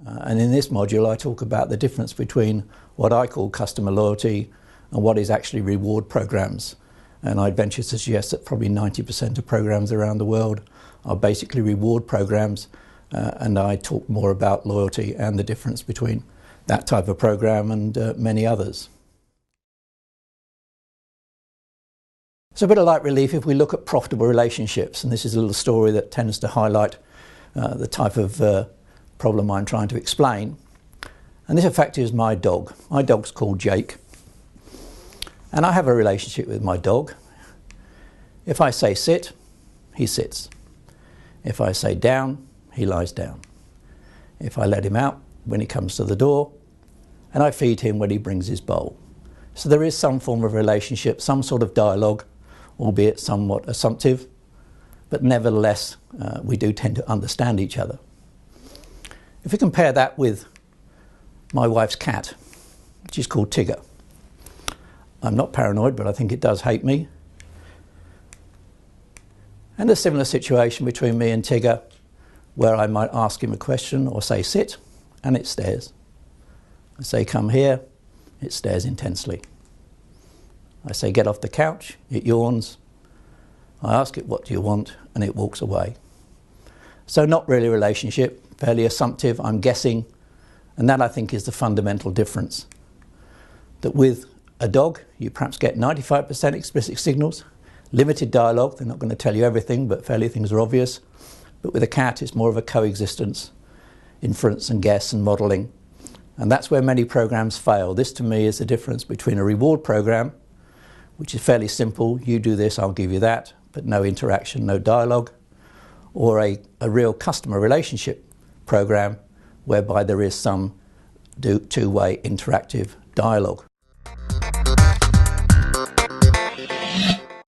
And in this module I talk about the difference between what I call customer loyalty and what is actually reward programs. And I'd venture to suggest that probably 90% of programs around the world are basically reward programs, and I talk more about loyalty and the difference between that type of program and many others. So a bit of light relief if we look at profitable relationships, and this is a little story that tends to highlight the type of problem I'm trying to explain. And this in fact is my dog. My dog's called Jake, and I have a relationship with my dog. If I say sit, he sits. If I say down, he lies down. If I let him out when he comes to the door, and I feed him when he brings his bowl. So there is some form of relationship, some sort of dialogue, albeit somewhat assumptive, but nevertheless we do tend to understand each other. If we compare that with my wife's cat, which is called Tigger. I'm not paranoid, but I think it does hate me. And a similar situation between me and Tigger, where I might ask him a question or say sit, and it stares. I say come here, it stares intensely. I say get off the couch, it yawns. I ask it what do you want, and it walks away. So not really a relationship, fairly assumptive, I'm guessing, and that I think is the fundamental difference. That with a dog you perhaps get 95% explicit signals, limited dialogue, they're not going to tell you everything, but fairly things are obvious. But with a cat it's more of a coexistence, inference and guess and modelling. And that's where many programs fail. This to me is the difference between a reward program, which is fairly simple, you do this, I'll give you that, but no interaction, no dialogue, or a real customer relationship program whereby there is some two-way interactive dialogue.